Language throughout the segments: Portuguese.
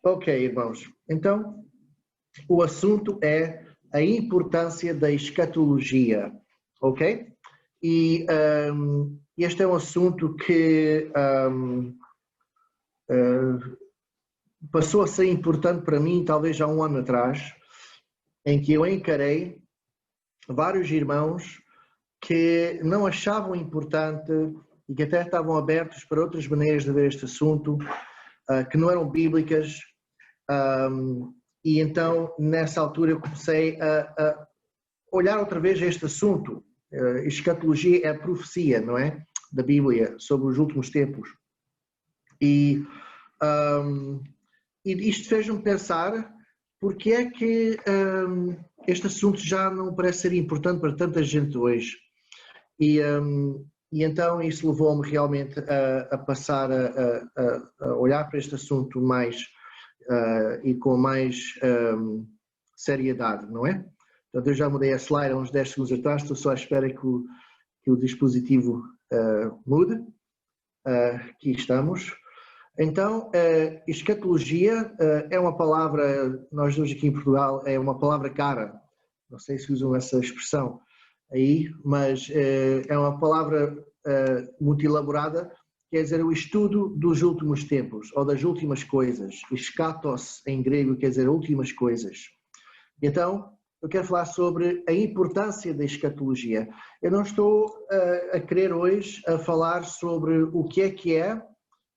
Ok, irmãos. Então, o assunto é a importância da escatologia, ok? E este é um assunto que passou a ser importante para mim, talvez há um ano atrás, em que eu encarei vários irmãos que não achavam importante e que até estavam abertos para outras maneiras de ver este assunto, que não eram bíblicas. E então, nessa altura, eu comecei a olhar outra vez este assunto. Escatologia é a profecia, não é? Da Bíblia sobre os últimos tempos. E isto fez-me pensar porque é que este assunto já não parece ser importante para tanta gente hoje. E então isso levou-me realmente a passar a olhar para este assunto mais e com mais seriedade, não é? Portanto, eu já mudei a slide há uns 10 segundos atrás, estou só à espera que o dispositivo mude. Aqui estamos. Então, escatologia é uma palavra, nós hoje aqui em Portugal, é uma palavra cara, não sei se usam essa expressão aí, mas é uma palavra muito elaborada, quer dizer o estudo dos últimos tempos, ou das últimas coisas. Eschatos em grego quer dizer últimas coisas. Então, eu quero falar sobre a importância da escatologia. Eu não estou a querer hoje a falar sobre o que é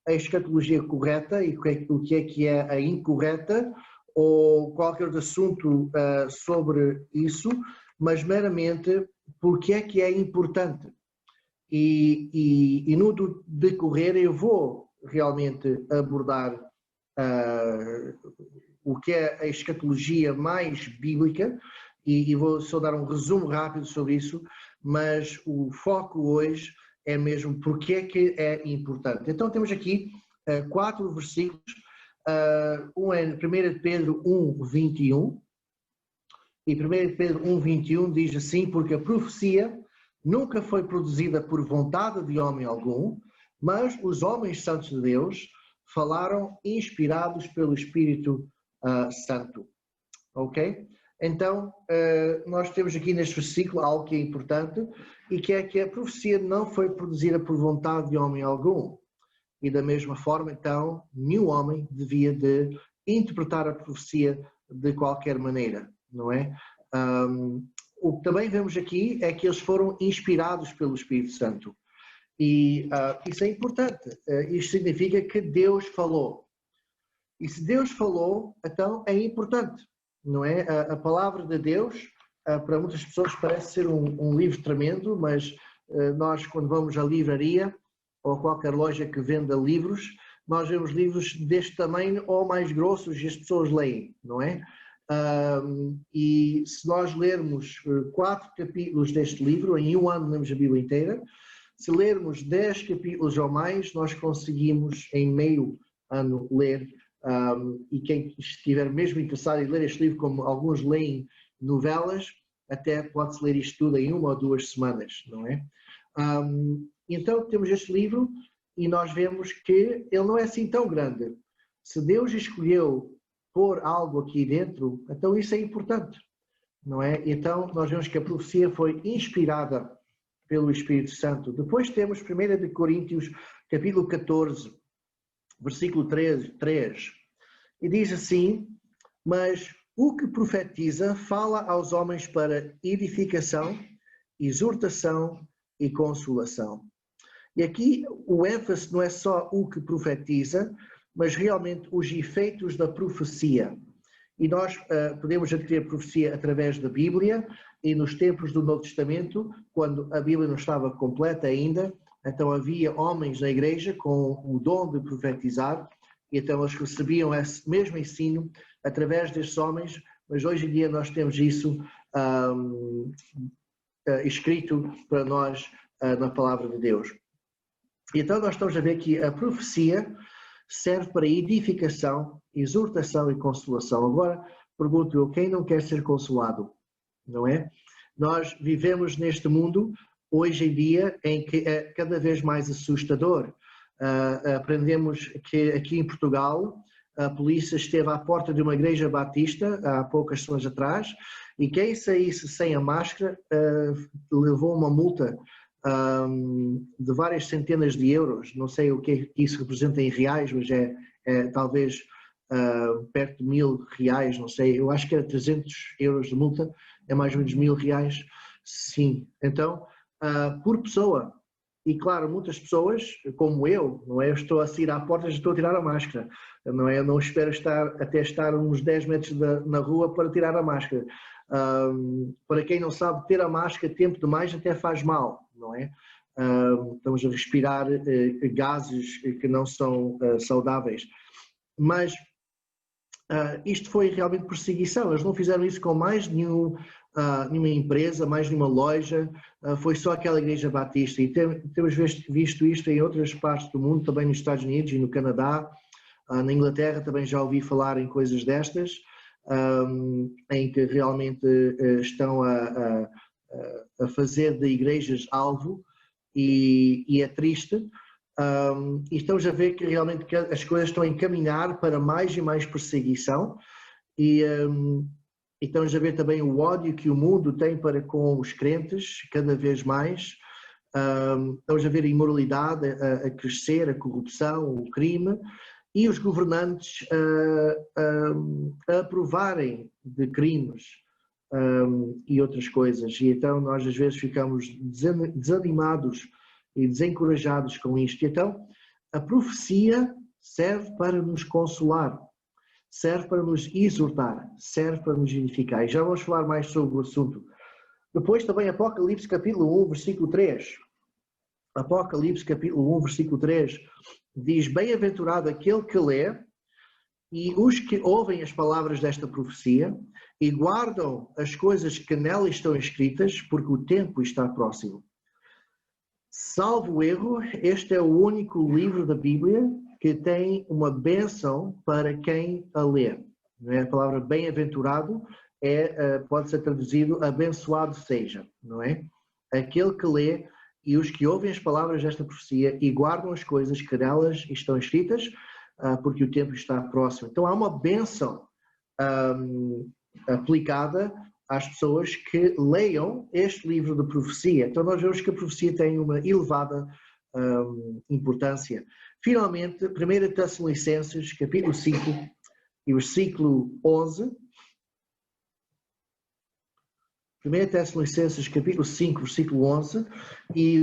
a escatologia correta e o que é a incorreta, ou qualquer outro assunto sobre isso, mas meramente porque é que é importante. E no decorrer eu vou realmente abordar o que é a escatologia mais bíblica e vou só dar um resumo rápido sobre isso, mas o foco hoje é mesmo porque é que é importante. Então temos aqui 4 versículos, um é 1 Pedro 1, 21, e 1 Pedro 1, 21 diz assim: porque a profecia nunca foi produzida por vontade de homem algum, mas os homens santos de Deus falaram inspirados pelo Espírito Santo. Ok? Então, nós temos aqui neste versículo algo que é importante e que é que a profecia não foi produzida por vontade de homem algum. E da mesma forma, então, nenhum homem devia de interpretar a profecia de qualquer maneira, não é? O que também vemos aqui é que eles foram inspirados pelo Espírito Santo. E isso é importante. Isto significa que Deus falou. E se Deus falou, então é importante, não é? A palavra de Deus, para muitas pessoas parece ser um livro tremendo, mas nós quando vamos à livraria ou a qualquer loja que venda livros, nós vemos livros deste tamanho ou mais grossos e as pessoas leem, não é? E se nós lermos 4 capítulos deste livro, em um ano lemos a Bíblia inteira, se lermos 10 capítulos ou mais, nós conseguimos em meio ano ler. E quem estiver mesmo interessado em ler este livro, como alguns leem novelas, até pode-se ler isto tudo em 1 ou 2 semanas, não é? Então temos este livro e nós vemos que ele não é assim tão grande. Se Deus escolheu pôr algo aqui dentro, então isso é importante, não é? Então nós vemos que a profecia foi inspirada pelo Espírito Santo. Depois temos 1 Coríntios, capítulo 14, versículo 3, e diz assim: mas o que profetiza fala aos homens para edificação, exortação e consolação. E aqui o ênfase não é só o que profetiza, mas realmente os efeitos da profecia. E nós podemos adquirir a profecia através da Bíblia e nos tempos do Novo Testamento, quando a Bíblia não estava completa ainda, então havia homens na igreja com o dom de profetizar, e então eles recebiam esse mesmo ensino através destes homens, mas hoje em dia nós temos isso escrito para nós na Palavra de Deus. Então nós estamos a ver que a profecia serve para edificação, exortação e consolação. Agora, pergunto eu, quem não quer ser consolado? Não é? Nós vivemos neste mundo, hoje em dia, em que é cada vez mais assustador. Aprendemos que aqui em Portugal a polícia esteve à porta de uma igreja batista há poucas semanas atrás e quem saísse sem a máscara levou uma multa de várias centenas de euros. Não sei o que isso representa em reais, mas é talvez perto de R$1000, não sei. Eu acho que era 300 euros de multa, é mais ou menos R$1000, sim. Então, por pessoa. E claro, muitas pessoas, como eu, não é? Eu estou a sair à porta e estou a tirar a máscara, não é? Eu não espero até estar uns 10 metros na rua para tirar a máscara. Para quem não sabe, ter a máscara tempo demais até faz mal, não é? Estamos a respirar gases que não são saudáveis. Mas isto foi realmente perseguição. Eles não fizeram isso com mais nenhuma empresa, mais nenhuma loja, foi só aquela igreja batista. E temos visto isto em outras partes do mundo, também nos Estados Unidos e no Canadá, na Inglaterra também já ouvi falar em coisas destas, em que realmente estão a fazer de igrejas alvo, e é triste. E estamos a ver que realmente as coisas estão a encaminhar para mais e mais perseguição e estamos a ver também o ódio que o mundo tem para com os crentes cada vez mais. Estamos a ver a imoralidade a crescer, a corrupção, o crime e os governantes a aprovarem de crimes e outras coisas, e então nós às vezes ficamos desanimados e desencorajados com isto. Então, a profecia serve para nos consolar, serve para nos exortar, serve para nos edificar. E já vamos falar mais sobre o assunto. Depois também Apocalipse capítulo 1, versículo 3. Apocalipse capítulo 1, versículo 3 diz: bem-aventurado aquele que lê e os que ouvem as palavras desta profecia e guardam as coisas que nela estão escritas, porque o tempo está próximo. Salvo erro, este é o único livro da Bíblia que tem uma bênção para quem a lê. Não é? A palavra bem-aventurado pode ser traduzido abençoado seja, não é? Aquele que lê e os que ouvem as palavras desta profecia e guardam as coisas que nelas estão escritas, porque o tempo está próximo. Então há uma bênção aplicada às pessoas que leiam este livro de profecia. Então nós vemos que a profecia tem uma elevada importância. Finalmente, 1 Tessalonicenses, capítulo 5 e versículo 11. 1 Tessalonicenses, capítulo 5, versículo 11, e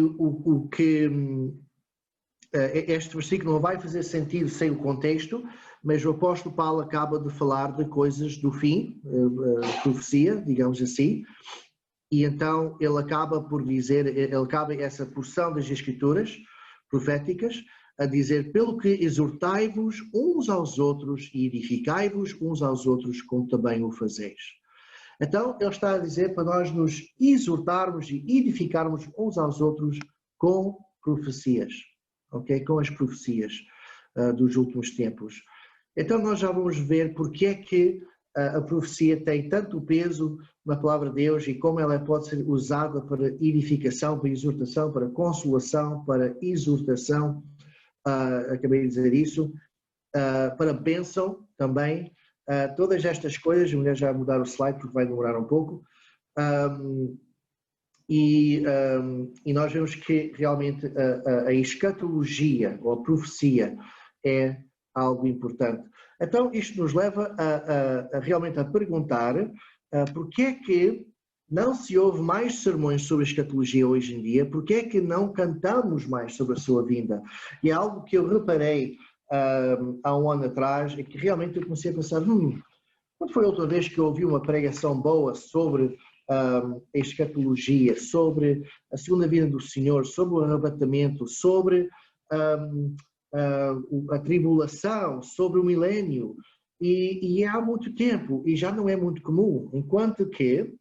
este versículo não vai fazer sentido sem o contexto, mas o apóstolo Paulo acaba de falar de coisas do fim, profecia, digamos assim, e então ele acaba por dizer, ele acaba essa porção das escrituras proféticas a dizer: pelo que exortai-vos uns aos outros e edificai-vos uns aos outros, como também o fazeis. Então ele está a dizer para nós nos exortarmos e edificarmos uns aos outros com profecias, ok? Com as profecias dos últimos tempos. Então nós já vamos ver porque é que a profecia tem tanto peso na palavra de Deus e como ela pode ser usada para edificação, para exortação, para consolação, para exortação, acabei de dizer isso, para bênção também. Todas estas coisas, vou já mudar o slide porque vai demorar um pouco, e nós vemos que realmente a escatologia ou a profecia é algo importante. Então isto nos leva realmente a perguntar porque é que não se ouve mais sermões sobre a escatologia hoje em dia, porque é que não cantamos mais sobre a sua vinda? E é algo que eu reparei há um ano atrás, é que realmente eu comecei a pensar, quando foi a outra vez que eu ouvi uma pregação boa sobre a escatologia, sobre a segunda vinda do Senhor, sobre o arrebatamento, sobre a tribulação, sobre o milénio, e há muito tempo, e já não é muito comum, enquanto que,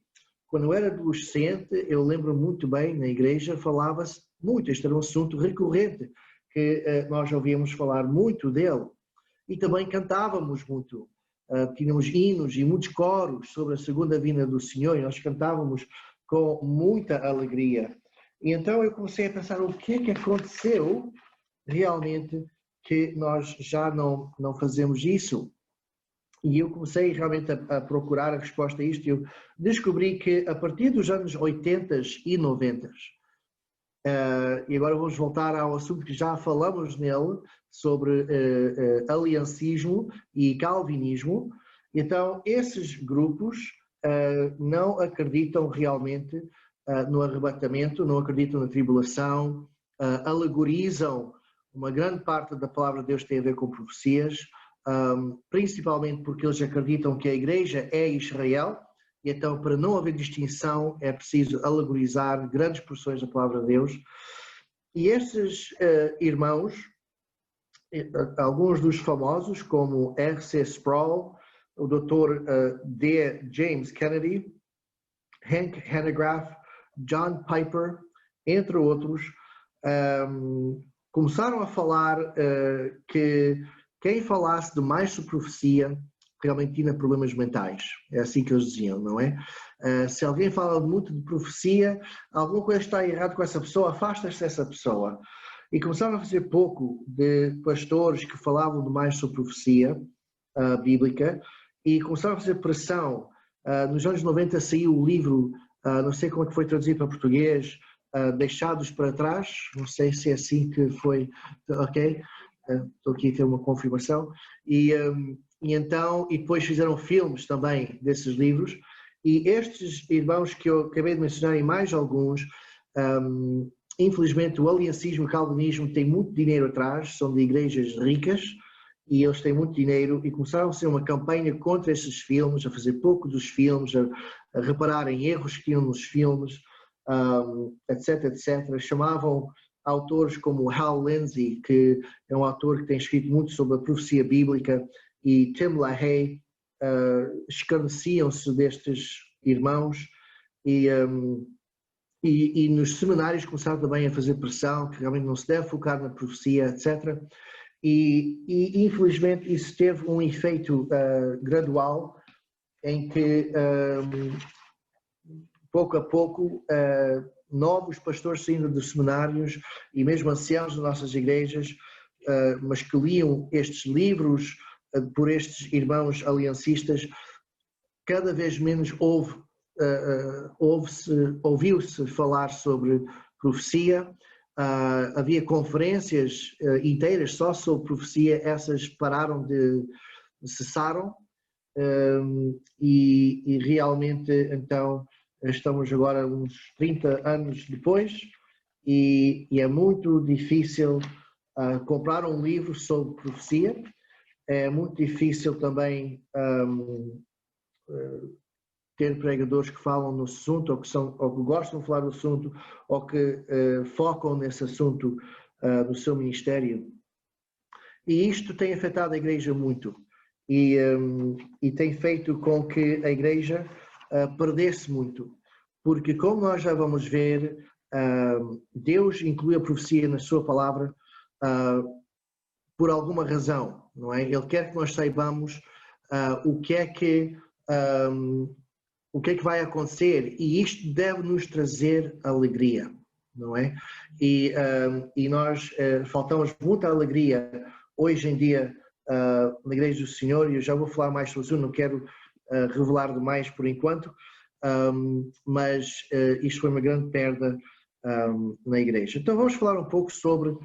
quando eu era adolescente, eu lembro muito bem, na igreja falava-se muito, este era um assunto recorrente, que nós ouvíamos falar muito dele, e também cantávamos muito, tínhamos hinos e muitos coros sobre a segunda vinda do Senhor, e nós cantávamos com muita alegria. E então eu comecei a pensar o que é que aconteceu realmente que nós já não fazemos isso? E eu comecei realmente a procurar a resposta a isto e eu descobri que a partir dos anos 80 e 90, e agora vamos voltar ao assunto que já falamos nele, sobre aliancismo e calvinismo. Então, esses grupos não acreditam realmente no arrebatamento, não acreditam na tribulação, alegorizam. Uma grande parte da palavra de Deus tem a ver com profecias, principalmente porque eles acreditam que a igreja é Israel, e então para não haver distinção é preciso alegorizar grandes porções da palavra de Deus. E esses irmãos, alguns dos famosos como R.C. Sproul, o Dr. D. James Kennedy, Hank Hanegraaff, John Piper, entre outros, começaram a falar que quem falasse demais sobre profecia realmente tinha problemas mentais. É assim que eles diziam, não é? Se alguém fala muito de profecia, alguma coisa está errada com essa pessoa, afasta-se dessa pessoa. E começaram a fazer pouco de pastores que falavam demais sobre profecia bíblica e começaram a fazer pressão. Nos anos 90 saiu o livro, não sei como é que foi traduzido para português, Deixados para Trás, não sei se é assim que foi, ok? Estou aqui a ter uma confirmação. E então, e depois fizeram filmes também desses livros, e estes irmãos que eu acabei de mencionar e mais alguns, infelizmente o aliancismo e o calvinismo têm muito dinheiro atrás, são de igrejas ricas, e eles têm muito dinheiro, e começaram a fazer uma campanha contra esses filmes, a fazer pouco dos filmes, a reparar em erros que tinham nos filmes, etc, etc. Chamavam autores como Hal Lindsey, que é um autor que tem escrito muito sobre a profecia bíblica, e Tim LaHaye, escarneciam-se destes irmãos e nos seminários começaram também a fazer pressão, que realmente não se deve focar na profecia, etc. E infelizmente isso teve um efeito gradual em que pouco a pouco novos pastores saindo dos seminários e mesmo anciãos das nossas igrejas, mas que liam estes livros por estes irmãos aliancistas, cada vez menos ouviu-se falar sobre profecia. Havia conferências inteiras só sobre profecia, essas cessaram, e realmente então estamos agora uns 30 anos depois e é muito difícil comprar um livro sobre profecia, é muito difícil também ter pregadores que falam no assunto, ou que gostam de falar do assunto, ou que focam nesse assunto no seu ministério. E isto tem afetado a igreja muito e tem feito com que a igreja perdesse muito, porque como nós já vamos ver, Deus inclui a profecia na sua palavra por alguma razão, não é? Ele quer que nós saibamos o que é que vai acontecer, e isto deve nos trazer alegria, não é? E nós faltamos muita alegria hoje em dia na Igreja do Senhor, e eu já vou falar mais sobre isso, não quero revelar demais por enquanto, mas isto foi uma grande perda na Igreja. Então vamos falar um pouco sobre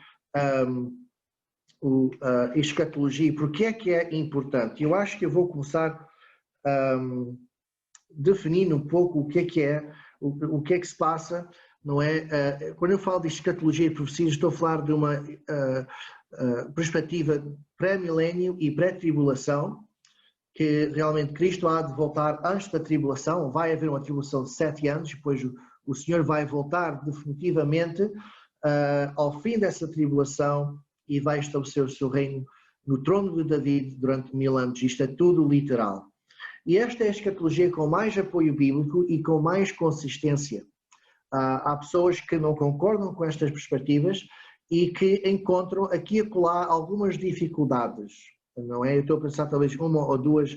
escatologia, porque é que é importante. Eu acho que eu vou começar definindo um pouco o que é que se passa, não é? Quando eu falo de escatologia e profecia, estou a falar de uma perspectiva pré-milénio e pré-tribulação, que realmente Cristo há de voltar antes da tribulação, vai haver uma tribulação de 7 anos, depois o Senhor vai voltar definitivamente ao fim dessa tribulação e vai estabelecer o seu reino no trono de David durante 1000 anos. Isto é tudo literal. E esta é a escatologia com mais apoio bíblico e com mais consistência. Há pessoas que não concordam com estas perspectivas e que encontram aqui e acolá algumas dificuldades, não é? Eu estou a pensar talvez uma ou duas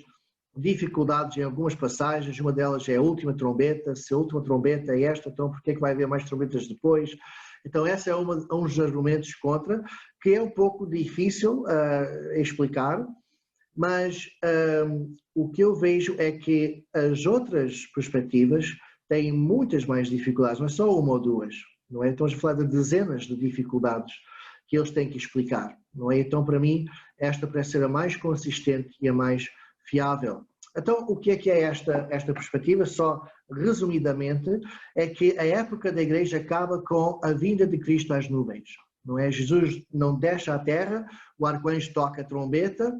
dificuldades em algumas passagens. Uma delas é a última trombeta. Se a última trombeta é esta, então por que é que vai haver mais trombetas depois? Então esse é um dos argumentos contra, que é um pouco difícil explicar, mas o que eu vejo é que as outras perspectivas têm muitas mais dificuldades, não é só uma ou duas, não é? Estamos a falar de dezenas de dificuldades que eles têm que explicar, não é? Então, para mim, esta parece ser a mais consistente e a mais fiável. Então, o que é esta perspectiva? Só resumidamente, é que a época da igreja acaba com a vinda de Cristo às nuvens, não é? Jesus não desce à terra, o arcanjo toca a trombeta,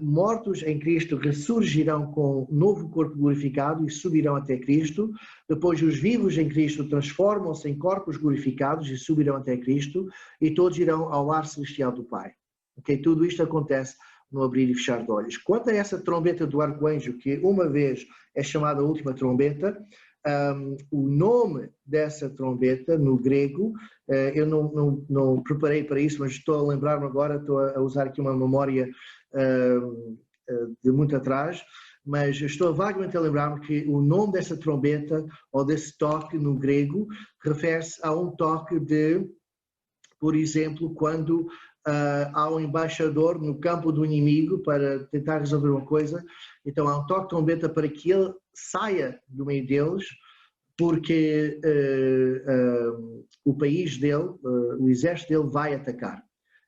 mortos em Cristo ressurgirão com um novo corpo glorificado e subirão até Cristo. Depois os vivos em Cristo transformam-se em corpos glorificados e subirão até Cristo, e todos irão ao lar celestial do Pai. Okay? Tudo isto acontece no abrir e fechar de olhos. Quanto a essa trombeta do arcanjo, que uma vez é chamada a última trombeta, o nome dessa trombeta no grego, eu não preparei para isso, mas estou a lembrar-me agora, estou a usar aqui uma memória de muito atrás, mas estou vagamente a lembrar-me que o nome dessa trombeta, ou desse toque no grego, refere-se a um toque de, por exemplo, quando há um embaixador no campo do inimigo para tentar resolver uma coisa, então há um toque de trombeta para que ele saia do meio deles, porque o país dele, o exército dele vai atacar.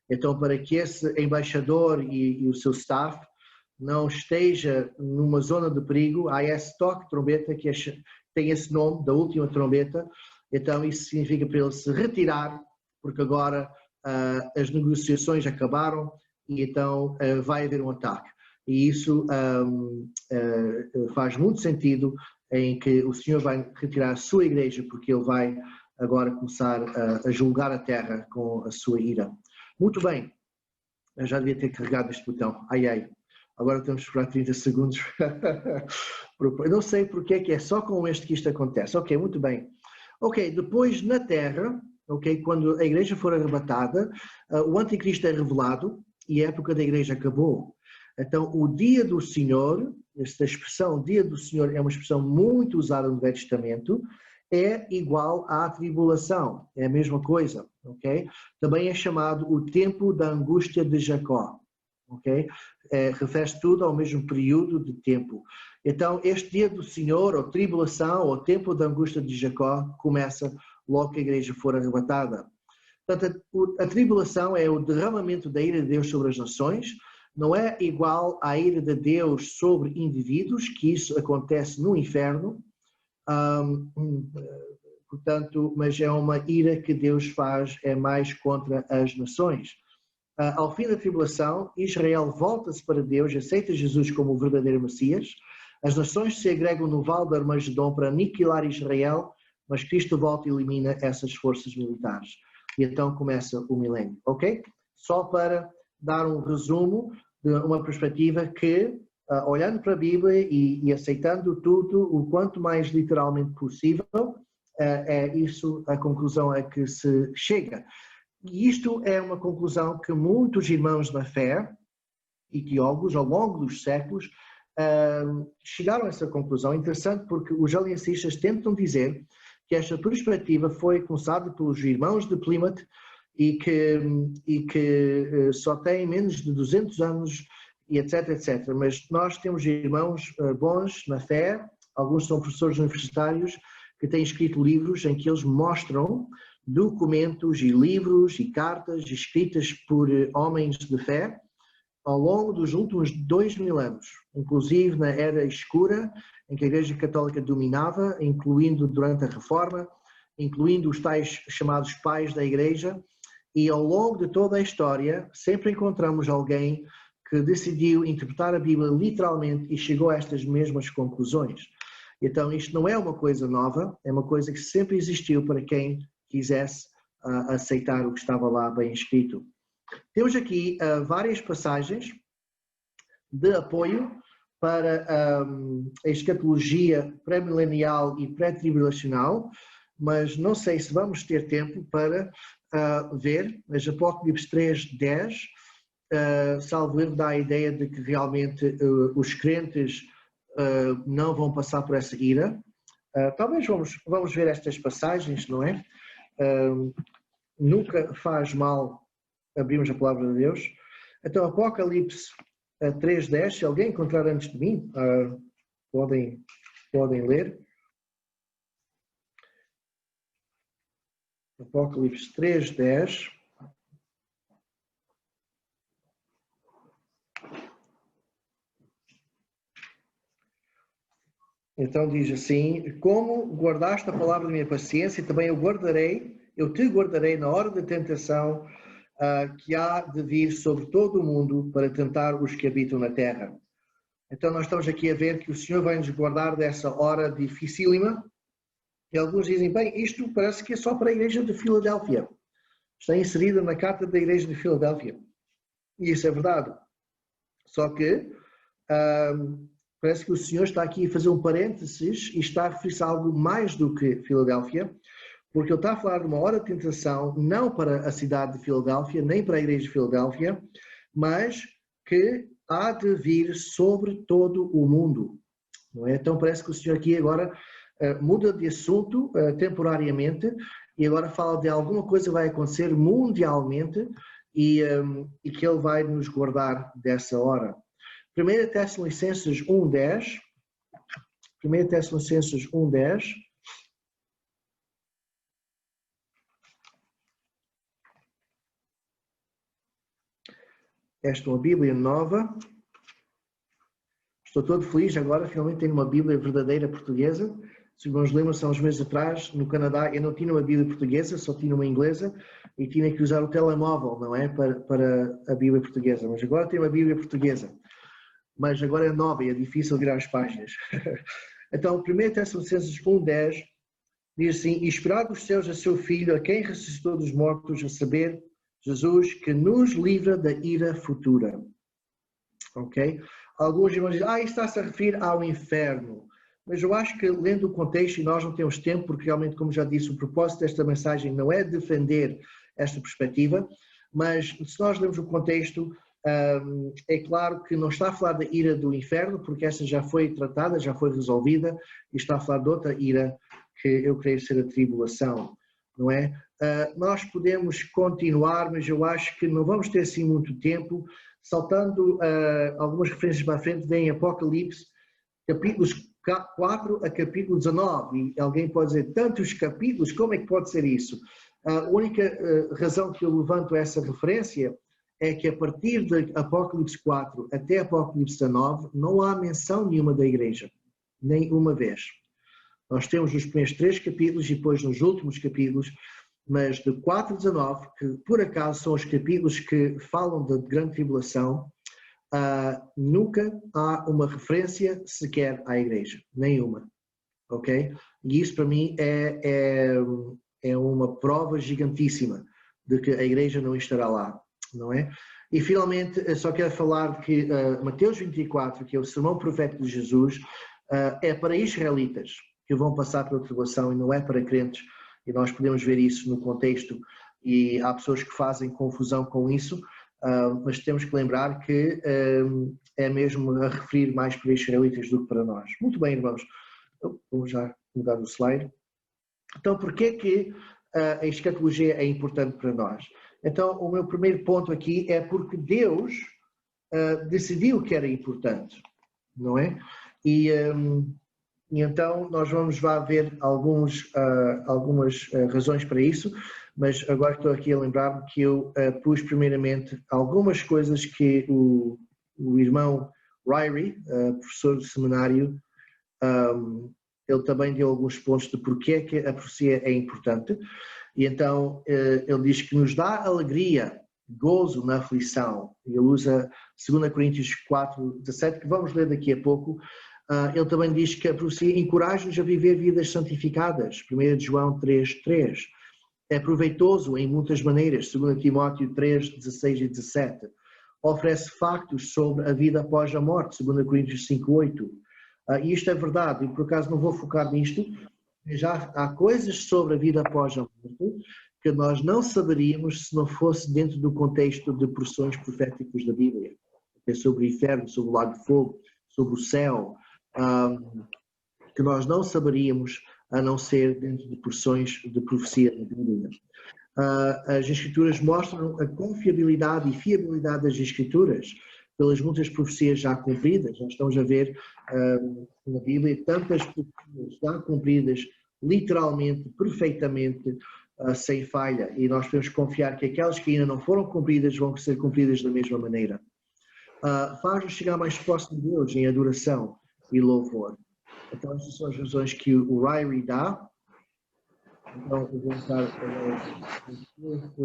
Então, para que esse embaixador e o seu staff não esteja numa zona de perigo, há esse toque de trombeta que tem esse nome, da última trombeta. Então, isso significa para ele se retirar, porque agora as negociações acabaram e então vai haver um ataque. E isso faz muito sentido, em que o Senhor vai retirar a sua igreja, porque Ele vai agora começar a julgar a terra com a sua ira. Muito bem, eu já devia ter carregado este botão, ai, agora temos que esperar 30 segundos. Eu não sei porque é que é só com este que isto acontece. Ok, muito bem. Ok, depois na terra, ok, quando a igreja for arrebatada, o anticristo é revelado e a época da igreja acabou. Então, o dia do Senhor, esta expressão dia do Senhor é uma expressão muito usada no Velho Testamento, é igual à tribulação, é a mesma coisa, ok? Também é chamado o tempo da angústia de Jacó, ok? Refere-se tudo ao mesmo período de tempo. Então, este dia do Senhor, ou tribulação, ou tempo da angústia de Jacó, começa logo que a igreja for arrebatada. Portanto, a tribulação é o derramamento da ira de Deus sobre as nações, não é igual à ira de Deus sobre indivíduos, que isso acontece no inferno, portanto, mas é uma ira que Deus faz, é mais contra as nações. Ao fim da tribulação, Israel volta-se para Deus, aceita Jesus como o verdadeiro Messias, as nações se agregam no Vale de Armagedon para aniquilar Israel, mas Cristo volta e elimina essas forças militares. E então começa o milénio, ok? Só para dar um resumo de uma perspectiva que, olhando para a Bíblia e aceitando tudo o quanto mais literalmente possível, é isso a conclusão a que se chega. E isto é uma conclusão que muitos irmãos da fé e teólogos ao longo dos séculos chegaram a essa conclusão. Interessante porque os aliancistas tentam dizer que esta perspectiva foi começada pelos irmãos de Plymouth e que só tem menos de 200 anos e etc, etc. Mas nós temos irmãos bons na fé, alguns são professores universitários que têm escrito livros em que eles mostram documentos e livros e cartas escritas por homens de fé ao longo dos últimos 2000 anos, inclusive na era escura em que a Igreja Católica dominava, incluindo durante a Reforma, incluindo os tais chamados pais da Igreja, e ao longo de toda a história sempre encontramos alguém que decidiu interpretar a Bíblia literalmente e chegou a estas mesmas conclusões. Então isto não é uma coisa nova, é uma coisa que sempre existiu para quem quisesse aceitar o que estava lá bem escrito. Temos aqui várias passagens de apoio para a escatologia pré-milenial e pré-tribulacional, mas não sei se vamos ter tempo para ver, mas Apocalipse 3:10, salvo erro, dá a ideia de que realmente os crentes não vão passar por essa ira. Talvez vamos ver estas passagens, não é? nunca faz mal abrirmos a palavra de Deus. Então, Apocalipse 3:10, se alguém encontrar antes de mim, podem ler. Apocalipse 3:10. Então diz assim: como guardaste a palavra da minha paciência, também eu te guardarei na hora da tentação que há de vir sobre todo o mundo para tentar os que habitam na terra. Então nós estamos aqui a ver que o Senhor vai nos guardar dessa hora dificílima. E alguns dizem, bem, isto parece que é só para a igreja de Filadélfia. Está inserida na carta da igreja de Filadélfia. E isso é verdade. Só que parece que o Senhor está aqui a fazer um parênteses e está a referir-se a algo mais do que Filadélfia, porque ele está a falar de uma hora de tentação, não para a cidade de Filadélfia, nem para a igreja de Filadélfia, mas que há de vir sobre todo o mundo. Não é? Então parece que o Senhor aqui agora muda de assunto temporariamente e agora fala de alguma coisa que vai acontecer mundialmente e que Ele vai nos guardar dessa hora. 1 Tessalonicenses 1:10. 1 Tessalonicenses 1:10. Esta é uma Bíblia nova. Estou todo feliz agora, finalmente tenho uma Bíblia verdadeira portuguesa. Se irmãos lembram-se, há uns meses atrás, no Canadá, eu não tinha uma Bíblia portuguesa, só tinha uma inglesa e tinha que usar o telemóvel, não é? Para a Bíblia portuguesa. Mas agora tenho uma Bíblia portuguesa. Mas agora é nova e é difícil virar as páginas. Então, 1 Tessalonicenses 1:10 diz assim: e esperar dos céus a seu Filho, a quem ressuscitou dos mortos, a saber, Jesus, que nos livra da ira futura. Ok? Alguns irmãos dizem, isto está-se a referir ao inferno. Mas eu acho que, lendo o contexto, e nós não temos tempo, porque realmente, como já disse, o propósito desta mensagem não é defender esta perspectiva, mas se nós lemos o contexto, é claro que não está a falar da ira do inferno, porque essa já foi tratada, já foi resolvida, e está a falar de outra ira, que eu creio ser a tribulação, não é? Nós podemos continuar, mas eu acho que não vamos ter assim muito tempo. Saltando algumas referências para a frente, vem Apocalipse, capítulos 4 a capítulo 19, e alguém pode dizer, tantos capítulos, como é que pode ser isso? A única razão que eu levanto essa referência é que a partir de Apocalipse 4 até Apocalipse 19 não há menção nenhuma da igreja, nem uma vez. Nós temos os primeiros 3 capítulos e depois nos últimos capítulos, mas de 4 a 19, que por acaso são os capítulos que falam da grande tribulação, nunca há uma referência sequer à igreja, nenhuma, ok? E isso para mim é uma prova gigantíssima de que a igreja não estará lá, não é? E finalmente, eu só quero falar que Mateus 24, que é o sermão profético de Jesus, é para israelitas que vão passar pela tribulação e não é para crentes, e nós podemos ver isso no contexto e há pessoas que fazem confusão com isso, mas temos que lembrar que é mesmo a referir mais para os israelitas do que para nós. Muito bem, irmãos, vou já mudar o slide. Então, porquê que a escatologia é importante para nós? Então, o meu primeiro ponto aqui é porque Deus decidiu que era importante, não é? E então nós vamos ver algumas razões para isso, mas agora estou aqui a lembrar-me que eu pus primeiramente algumas coisas que o irmão Ryrie, professor de seminário, ele também deu alguns pontos de porquê que a profecia é importante, e então ele diz que nos dá alegria, gozo na aflição, e ele usa 2 Coríntios 4:17, que vamos ler daqui a pouco. Ele também diz que a profecia encoraja-nos a viver vidas santificadas, 1 João 3:3. É proveitoso em muitas maneiras, 2 Timóteo 3:16 e 17. Oferece factos sobre a vida após a morte, 2 Coríntios 5:8. E isto é verdade, e por acaso não vou focar nisto, já há coisas sobre a vida após a morte que nós não saberíamos se não fosse dentro do contexto de porções proféticas da Bíblia. É sobre o inferno, sobre o lago de fogo, sobre o céu, que nós não saberíamos a não ser dentro de porções de profecia na Bíblia. As Escrituras mostram a confiabilidade e fiabilidade das Escrituras pelas muitas profecias já cumpridas. Nós estamos a ver na Bíblia tantas profecias já cumpridas, literalmente, perfeitamente, sem falha, e nós podemos confiar que aquelas que ainda não foram cumpridas vão ser cumpridas da mesma maneira. Faz-nos chegar mais próximo de Deus em adoração e louvor. Então essas são as razões que o Ryrie dá. Então eu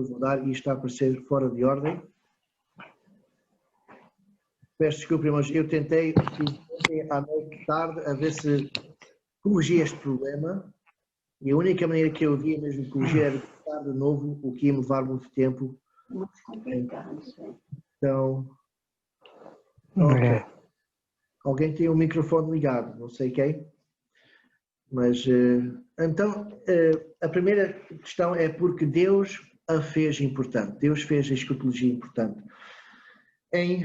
vou dar, e isto está a aparecer fora de ordem. Peço desculpa, mas eu tentei à noite tarde a ver se corrigia este problema, e a única maneira que eu via mesmo de corrigir era tentar de novo, o que ia me levar muito tempo. Muito complicado, sim. Então, ok. Alguém tem o microfone ligado, não sei quem, mas então a primeira questão é porque Deus a fez importante, Deus fez a escatologia importante. Em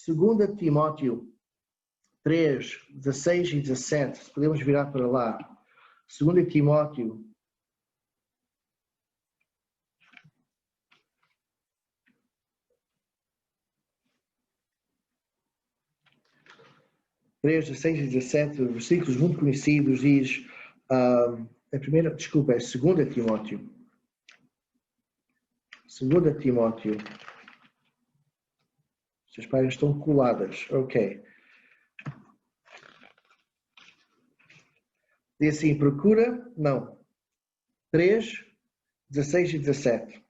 2 Timóteo 3, 16 e 17, se podemos virar para lá, 2 Timóteo 3, 16 e 17, versículos muito conhecidos, diz, a primeira, desculpa, é 2 Timóteo. 2 Timóteo. Estas páginas estão coladas, ok. Diz assim, procura, não, 3, 16 e 17.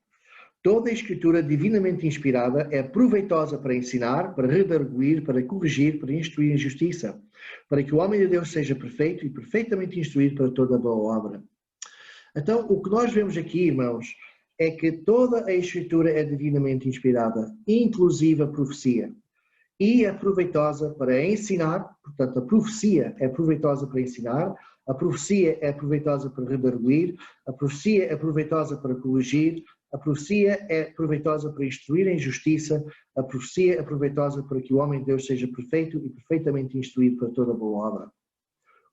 Toda a Escritura divinamente inspirada é proveitosa para ensinar, para redarguir, para corrigir, para instruir em justiça, para que o homem de Deus seja perfeito e perfeitamente instruído para toda boa obra. Então, o que nós vemos aqui, irmãos, é que toda a Escritura é divinamente inspirada, inclusive a profecia. E é proveitosa para ensinar, portanto, a profecia é proveitosa para ensinar, a profecia é proveitosa para redarguir, a profecia é proveitosa para corrigir, a profecia é proveitosa para instruir em justiça, a profecia é proveitosa para que o homem de Deus seja perfeito e perfeitamente instruído para toda boa obra.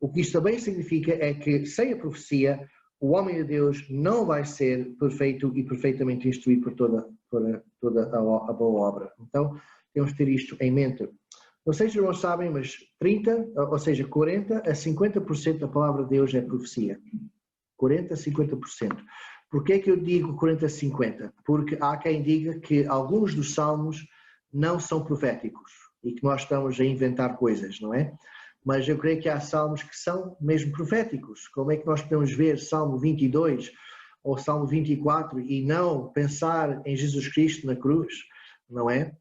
O que isto também significa é que, sem a profecia, o homem de Deus não vai ser perfeito e perfeitamente instruído para toda a boa obra. Então, temos que ter isto em mente. Não sei se os irmãos sabem, mas 30, ou seja, 40 a 50% da palavra de Deus é profecia. 40 a 50%. Porquê é que eu digo 40 a 50? Porque há quem diga que alguns dos salmos não são proféticos e que nós estamos a inventar coisas, não é? Mas eu creio que há salmos que são mesmo proféticos. Como é que nós podemos ver Salmo 22 ou Salmo 24 e não pensar em Jesus Cristo na cruz, não é?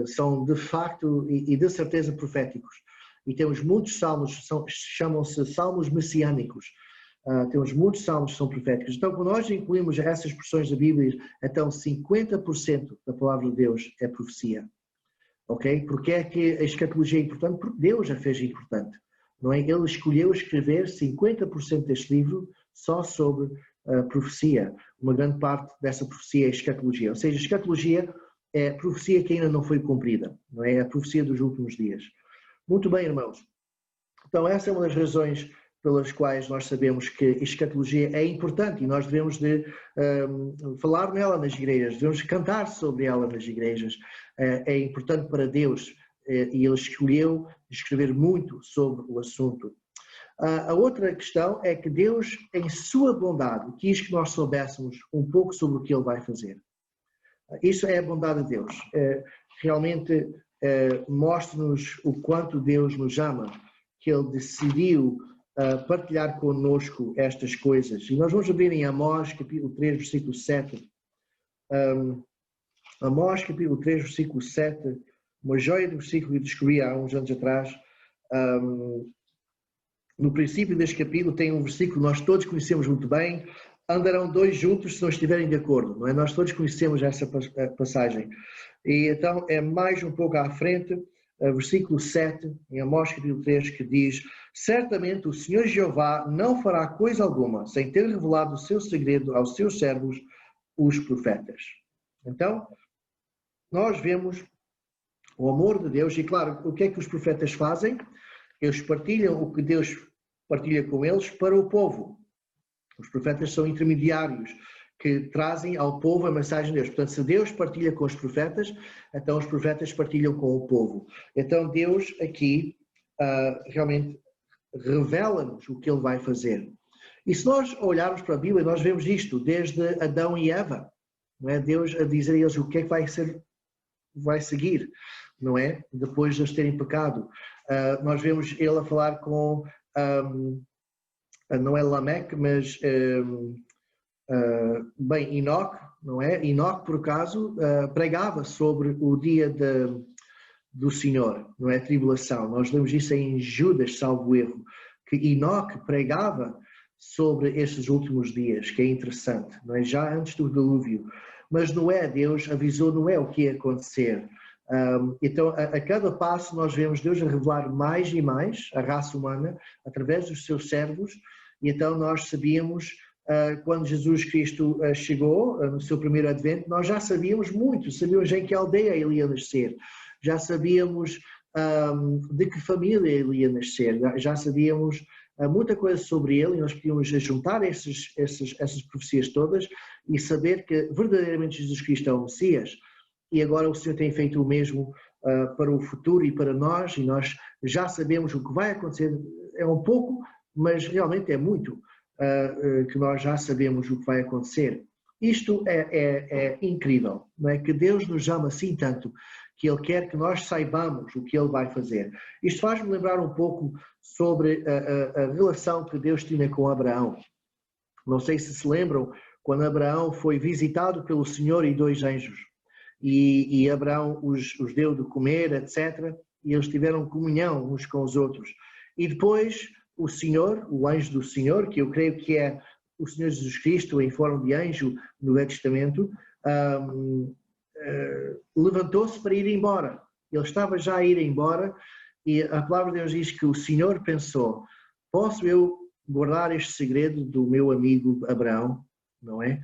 São de facto e de certeza proféticos. E temos muitos salmos, chamam-se salmos messiânicos. Temos muitos salmos que são proféticos. Então, quando nós incluímos essas porções da Bíblia, então 50% da palavra de Deus é profecia. Ok? Porque é que a escatologia é importante? Porque Deus a fez importante. Não é? Ele escolheu escrever 50% deste livro só sobre profecia. Uma grande parte dessa profecia é escatologia. Ou seja, a escatologia é a profecia que ainda não foi cumprida. Não é? É a profecia dos últimos dias. Muito bem, irmãos. Então, essa é uma das razões pelas quais nós sabemos que a escatologia é importante e nós devemos de falar nela nas igrejas, devemos cantar sobre ela nas igrejas. É importante para Deus e Ele escolheu escrever muito sobre o assunto. A outra questão é que Deus, em sua bondade, quis que nós soubéssemos um pouco sobre o que Ele vai fazer. Isso é a bondade de Deus. Realmente mostra-nos o quanto Deus nos ama, que Ele decidiu partilhar connosco estas coisas. E nós vamos abrir em Amós, capítulo 3, versículo 7. Amós, capítulo 3, versículo 7, uma joia de versículo que eu descobri há uns anos atrás. No princípio deste capítulo tem um versículo que nós todos conhecemos muito bem: andarão dois juntos se não estiverem de acordo, não é? Nós todos conhecemos essa passagem. E então é mais um pouco à frente, versículo 7, em Amós capítulo 3, que diz: certamente o Senhor Jeová não fará coisa alguma sem ter revelado o seu segredo aos seus servos, os profetas. Então, nós vemos o amor de Deus e, claro, o que é que os profetas fazem? Eles partilham o que Deus partilha com eles para o povo. Os profetas são intermediários que trazem ao povo a mensagem de Deus. Portanto, se Deus partilha com os profetas, então os profetas partilham com o povo. Então Deus aqui realmente revela-nos o que Ele vai fazer. E se nós olharmos para a Bíblia, nós vemos isto desde Adão e Eva, não é? Deus a dizer a eles o que é que vai seguir, não é? Depois de eles terem pecado. Nós vemos Ele a falar com, não é Lameque, mas Enoque, não é? Enoque, por acaso, pregava sobre o dia do Senhor, não é? A tribulação. Nós lemos isso em Judas, salvo erro, que Enoque pregava sobre estes últimos dias, que é interessante, não é? Já antes do dilúvio. Mas Noé, Deus avisou Noé o que ia acontecer. Então, a cada passo nós vemos Deus a revelar mais e mais a raça humana através dos seus servos, e então nós sabíamos, quando Jesus Cristo chegou, no seu primeiro advento, nós já sabíamos muito, sabíamos em que aldeia ele ia nascer, já sabíamos de que família ele ia nascer, já sabíamos muita coisa sobre ele, e nós podíamos juntar essas profecias todas e saber que verdadeiramente Jesus Cristo é o Messias. E agora o Senhor tem feito o mesmo para o futuro e para nós, e nós já sabemos o que vai acontecer. É um pouco, mas realmente é muito que nós já sabemos o que vai acontecer. Isto é incrível, não é? Que Deus nos ama assim tanto, que Ele quer que nós saibamos o que Ele vai fazer. Isto faz-me lembrar um pouco sobre a relação que Deus tinha com Abraão. Não sei se lembram, quando Abraão foi visitado pelo Senhor e 2 anjos, e Abraão os deu de comer, etc., e eles tiveram comunhão uns com os outros. E depois o Senhor, o anjo do Senhor, que eu creio que é o Senhor Jesus Cristo em forma de anjo no Velho Testamento, levantou-se para ir embora. Ele estava já a ir embora, e a palavra de Deus diz que o Senhor pensou: posso eu guardar este segredo do meu amigo Abraão, não é?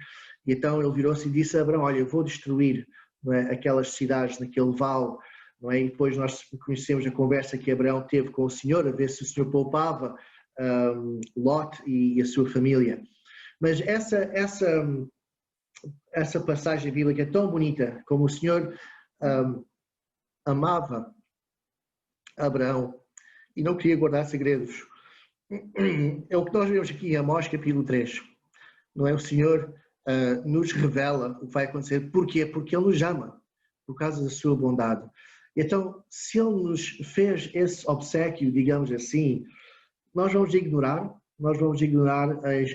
E então ele virou-se e disse a Abraão: olha, eu vou destruir, não é, aquelas cidades naquele vale, não é? E depois nós conhecemos a conversa que Abraão teve com o Senhor, a ver se o Senhor poupava Lot e a sua família. Mas essa passagem bíblica é tão bonita, como o Senhor amava Abraão e não queria guardar segredos. É o que nós vemos aqui em Amós capítulo 3, não é? O Senhor nos revela o que vai acontecer. Porquê? Porque Ele nos ama, por causa da sua bondade. Então, se Ele nos fez esse obséquio, digamos assim, nós vamos ignorar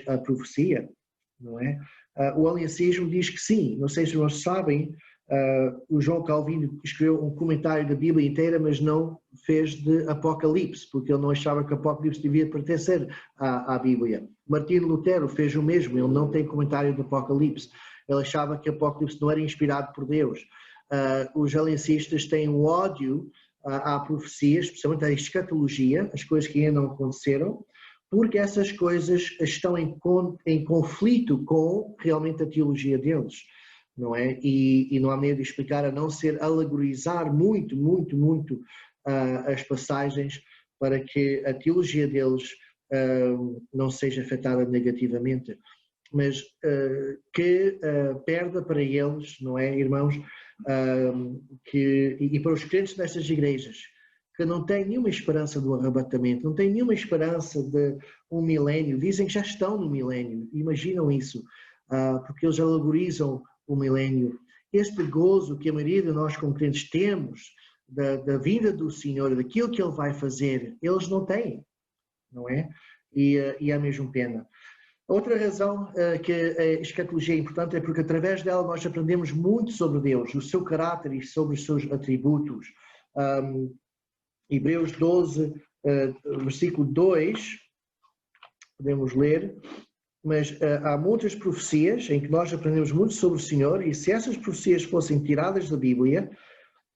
a profecia, não é? O aliancismo diz que sim. Não sei se vocês sabem, o João Calvino escreveu um comentário da Bíblia inteira, mas não fez de Apocalipse, porque ele não achava que Apocalipse devia pertencer à Bíblia. Martinho Lutero fez o mesmo, ele não tem comentário de Apocalipse. Ele achava que Apocalipse não era inspirado por Deus. Os aliancistas têm um ódio à profecia, especialmente à escatologia, as coisas que ainda não aconteceram, porque essas coisas estão em conflito com realmente a teologia deles, não é? E não há maneira de explicar a não ser alegorizar muito as passagens para que a teologia deles não seja afetada negativamente, mas que perda para eles, não é, irmãos, e para os crentes destas igrejas, que não têm nenhuma esperança do arrebatamento, não têm nenhuma esperança de um milénio, dizem que já estão no milénio, imaginam isso, porque eles alegorizam o milénio. Este gozo que a maioria de nós como crentes temos da vida do Senhor, daquilo que Ele vai fazer, eles não têm, não é? E é mesmo pena. Outra razão que a escatologia é importante é porque através dela nós aprendemos muito sobre Deus, o seu caráter e sobre os seus atributos. Hebreus 12, versículo 2, podemos ler, mas há muitas profecias em que nós aprendemos muito sobre o Senhor, e se essas profecias fossem tiradas da Bíblia,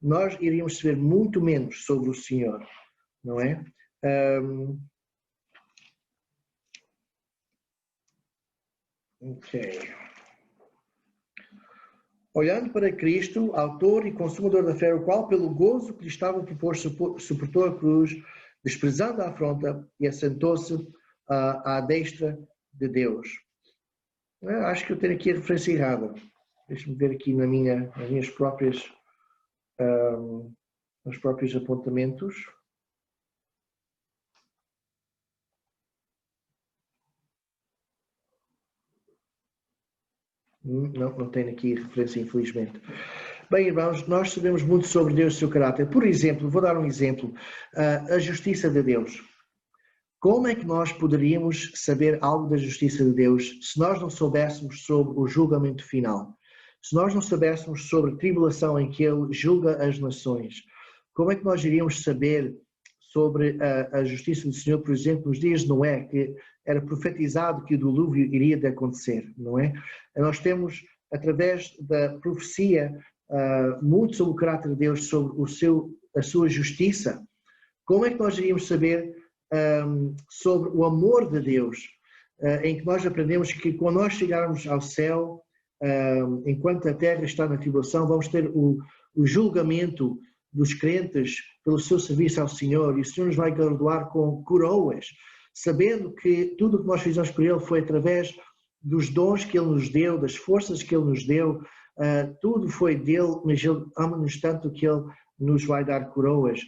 nós iríamos saber muito menos sobre o Senhor, não é? Ok. Olhando para Cristo, autor e consumador da fé, o qual, pelo gozo que lhe estava proposto, suportou a cruz, desprezando a afronta, e assentou-se à destra de Deus. Acho que eu tenho aqui a referência errada. Deixa-me ver aqui nas minhas próprias, nos próprios apontamentos. Não tenho aqui referência, infelizmente. Bem, irmãos, nós sabemos muito sobre Deus e o seu caráter. Por exemplo, vou dar um exemplo. A justiça de Deus. Como é que nós poderíamos saber algo da justiça de Deus se nós não soubéssemos sobre o julgamento final? Se nós não soubéssemos sobre a tribulação em que Ele julga as nações? Como é que nós iríamos saber sobre a justiça do Senhor, por exemplo, nos dias de Noé, que era profetizado que o dilúvio iria de acontecer, não é? Nós temos, através da profecia, muito sobre o caráter de Deus, sobre a sua justiça. Como é que nós iríamos saber sobre o amor de Deus, em que nós aprendemos que quando nós chegarmos ao céu, enquanto a terra está na tribulação, vamos ter o julgamento dos crentes pelo seu serviço ao Senhor, e o Senhor nos vai galardoar com coroas, sabendo que tudo o que nós fizemos por Ele foi através dos dons que Ele nos deu, das forças que Ele nos deu, tudo foi dele, mas Ele ama-nos tanto que Ele nos vai dar coroas,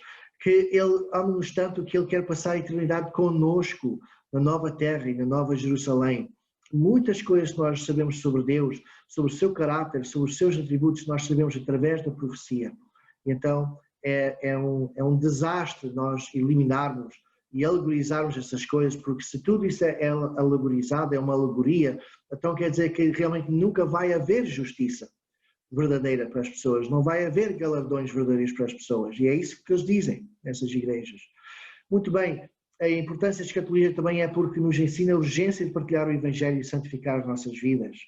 que Ele ama-nos tanto que Ele quer passar a eternidade conosco na nova terra e na nova Jerusalém. Muitas coisas que nós sabemos sobre Deus, sobre o seu caráter, sobre os seus atributos, nós sabemos através da profecia. Então é um desastre nós eliminarmos e alegorizarmos essas coisas, porque se tudo isso é alegorizado, é uma alegoria, então quer dizer que realmente nunca vai haver justiça verdadeira para as pessoas, não vai haver galardões verdadeiros para as pessoas, e é isso que eles dizem nessas igrejas. Muito bem, a importância da escatologia também é porque nos ensina a urgência de partilhar o Evangelho e santificar as nossas vidas.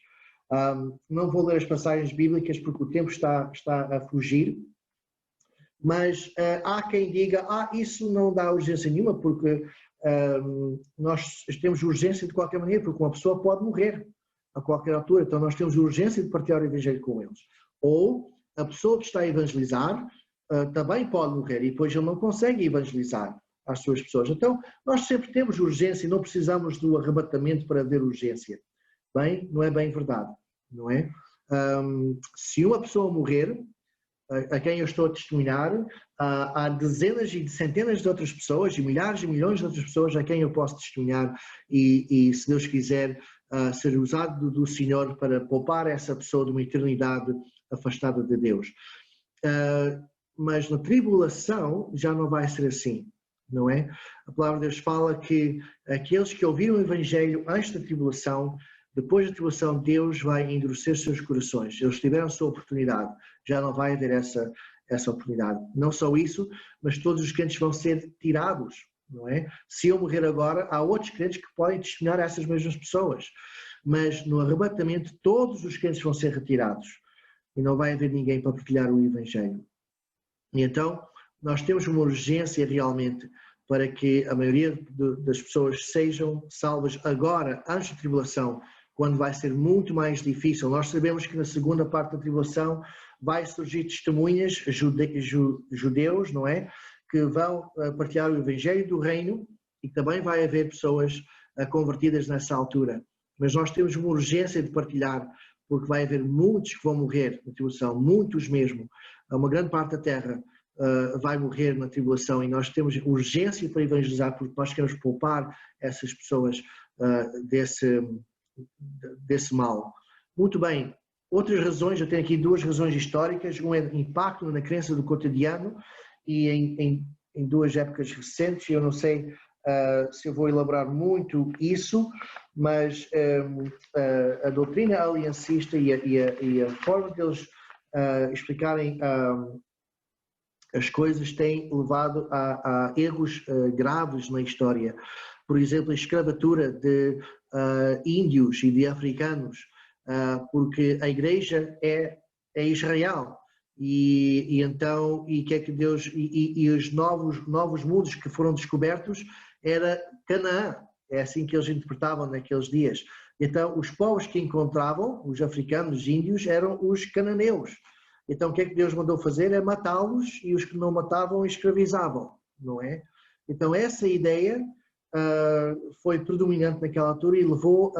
Não vou ler as passagens bíblicas porque o tempo está a fugir, mas há quem diga, isso não dá urgência nenhuma porque nós temos urgência de qualquer maneira, porque uma pessoa pode morrer a qualquer altura, então nós temos urgência de partilhar o Evangelho com eles. Ou a pessoa que está a evangelizar também pode morrer e depois ele não consegue evangelizar às suas pessoas. Então nós sempre temos urgência e não precisamos do arrebatamento para haver urgência. Bem, não é bem verdade, não é? Se uma pessoa morrer, a quem eu estou a testemunhar, há dezenas e centenas de outras pessoas e milhares e milhões de outras pessoas a quem eu posso testemunhar e se Deus quiser, ser usado do Senhor para poupar essa pessoa de uma eternidade afastada de Deus. Mas na tribulação já não vai ser assim, não é? A palavra de Deus fala que aqueles que ouviram o Evangelho antes da tribulação, depois da tribulação, Deus vai endurecer seus corações. Eles tiveram a sua oportunidade, já não vai haver essa oportunidade. Não só isso, mas todos os crentes vão ser tirados, não é? Se eu morrer agora, há outros crentes que podem testemunhar a essas mesmas pessoas. Mas no arrebatamento, todos os crentes vão ser retirados. E não vai haver ninguém para partilhar o Evangelho. E então, nós temos uma urgência realmente para que a maioria das pessoas sejam salvas agora, antes da tribulação, quando vai ser muito mais difícil. Nós sabemos que na segunda parte da tribulação vai surgir testemunhas judeus, não é? Que vão partilhar o Evangelho do Reino e também vai haver pessoas convertidas nessa altura. Mas nós temos uma urgência de partilhar, porque vai haver muitos que vão morrer na tribulação, muitos mesmo. Uma grande parte da terra vai morrer na tribulação e nós temos urgência para evangelizar, porque nós queremos poupar essas pessoas desse mal. Muito bem, outras razões, eu tenho aqui duas razões históricas, um é impacto na crença do cotidiano e em duas épocas recentes. Eu não sei se eu vou elaborar muito isso, mas a doutrina aliancista e a forma de eles explicarem as coisas tem levado a erros graves na história. Por exemplo, a escravatura de índios e de africanos, porque a igreja é Israel. E então, e que é que Deus, e os novos mundos que foram descobertos era Canaã, é assim que eles interpretavam naqueles dias. Então, os povos que encontravam, os africanos, os índios, eram os cananeus. Então, o que é que Deus mandou fazer? É matá-los, e os que não matavam escravizavam, não é? Então, essa ideia foi predominante naquela altura e levou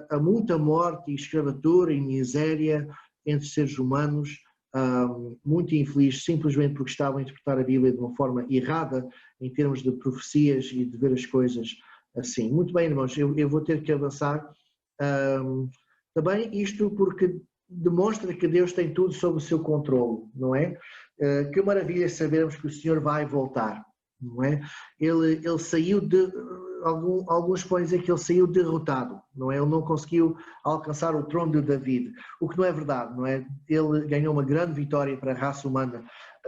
a muita morte e escravatura e miséria entre seres humanos, muito infeliz, simplesmente porque estavam a interpretar a Bíblia de uma forma errada em termos de profecias e de ver as coisas assim. Muito bem, irmãos, eu vou ter que avançar. Também isto porque demonstra que Deus tem tudo sob o seu controle, não é? Que maravilha sabermos que o Senhor vai voltar, não é? Ele saiu de... Alguns podem dizer que ele saiu derrotado, não é? Ele não conseguiu alcançar o trono de David, o que não é verdade, não é? Ele ganhou uma grande vitória para a raça humana,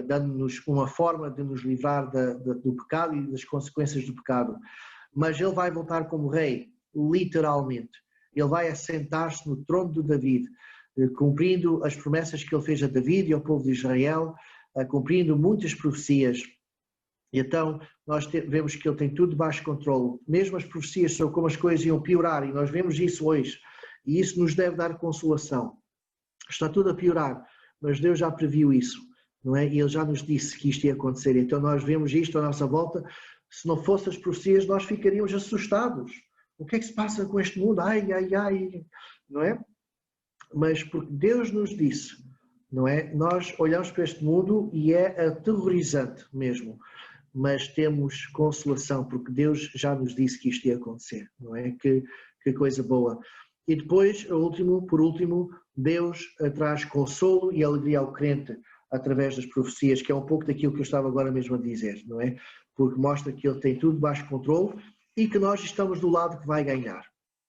dando-nos uma forma de nos livrar do pecado e das consequências do pecado. Mas ele vai voltar como rei, literalmente. Ele vai assentar-se no trono de David, cumprindo as promessas que ele fez a David e ao povo de Israel, cumprindo muitas profecias. E então nós vemos que ele tem tudo debaixo de controle. Mesmo as profecias sobre como as coisas iam piorar, e nós vemos isso hoje, e isso nos deve dar consolação. Está tudo a piorar, mas Deus já previu isso, não é? E Ele já nos disse que isto ia acontecer. Então nós vemos isto à nossa volta. Se não fossem as profecias, nós ficaríamos assustados. O que é que se passa com este mundo? Ai, ai, ai, não é? Mas porque Deus nos disse, não é? Nós olhamos para este mundo e é aterrorizante mesmo. Mas temos consolação, porque Deus já nos disse que isto ia acontecer, não é? Que coisa boa. E depois, por último, Deus traz consolo e alegria ao crente através das profecias, que é um pouco daquilo que eu estava agora mesmo a dizer, não é? Porque mostra que Ele tem tudo baixo controle e que nós estamos do lado que vai ganhar,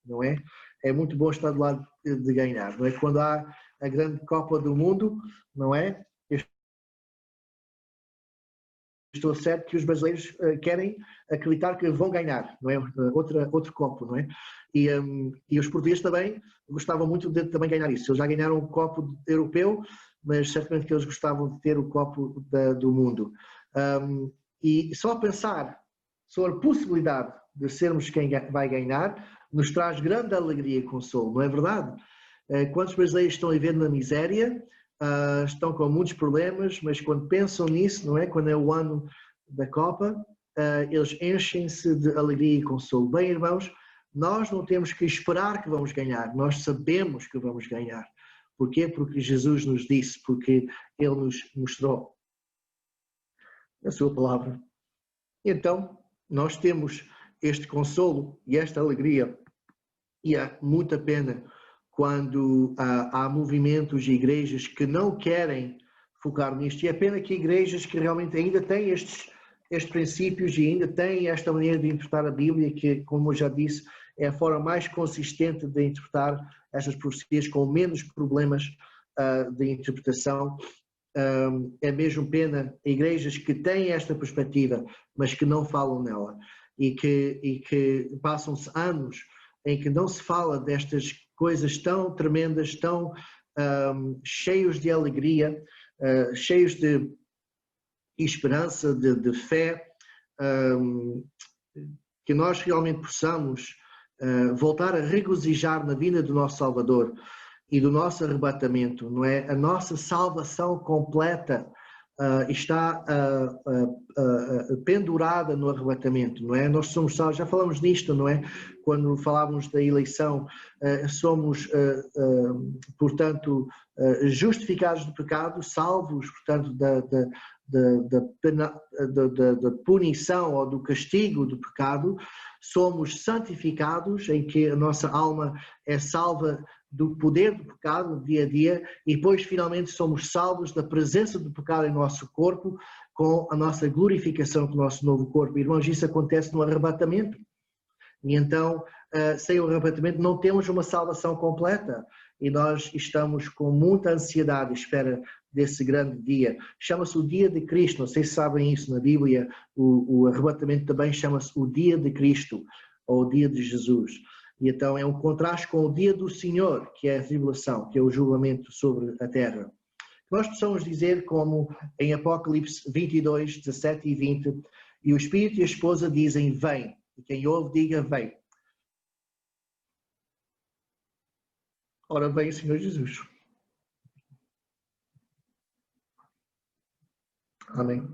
não é? É muito bom estar do lado de ganhar, não é? Quando há a grande Copa do Mundo, não é? Estou certo que os brasileiros querem acreditar que vão ganhar, não é? Outro copo, não é? E os portugueses também gostavam muito de também ganhar isso. Eles já ganharam o copo europeu, mas certamente que eles gostavam de ter o copo do mundo. E só pensar sobre a possibilidade de sermos quem vai ganhar nos traz grande alegria e consolo, não é verdade? Quantos brasileiros estão a viver na miséria? Estão com muitos problemas, mas quando pensam nisso, não é? Quando é o ano da Copa, eles enchem-se de alegria e consolo. Bem, irmãos, nós não temos que esperar que vamos ganhar, nós sabemos que vamos ganhar. Porquê? Porque Jesus nos disse, porque Ele nos mostrou a sua palavra. Então, nós temos este consolo e esta alegria, e é muita pena quando há movimentos e igrejas que não querem focar nisto. E é pena que igrejas que realmente ainda têm estes princípios e ainda têm esta maneira de interpretar a Bíblia, que, como eu já disse, é a forma mais consistente de interpretar estas profecias com menos problemas de interpretação. É mesmo pena igrejas que têm esta perspectiva, mas que não falam nela e que passam-se anos em que não se fala destas coisas tão tremendas, tão cheios de alegria, cheios de esperança, de fé, que nós realmente possamos voltar a regozijar na vinda do nosso Salvador e do nosso arrebatamento, não é? A nossa salvação completa está pendurada no arrebatamento, não é? Nós somos salvos, já falamos nisto, não é? Quando falávamos da eleição, somos, portanto, justificados do pecado, salvos, portanto, da punição ou do castigo do pecado, somos santificados, em que a nossa alma é salva do poder do pecado dia a dia, e depois finalmente somos salvos da presença do pecado em nosso corpo, com a nossa glorificação com o nosso novo corpo. Irmãos, isso acontece no arrebatamento. E então, sem o arrebatamento, não temos uma salvação completa. E nós estamos com muita ansiedade à espera desse grande dia. Chama-se o dia de Cristo, não sei se sabem isso na Bíblia, o arrebatamento também chama-se o dia de Cristo, ou o dia de Jesus. E então é um contraste com o dia do Senhor, que é a tribulação, que é o julgamento sobre a terra. Nós possamos dizer como em Apocalipse 22, 17 e 20, e o Espírito e a esposa dizem, vem, e quem ouve diga, vem. Ora vem o Senhor Jesus. Amém.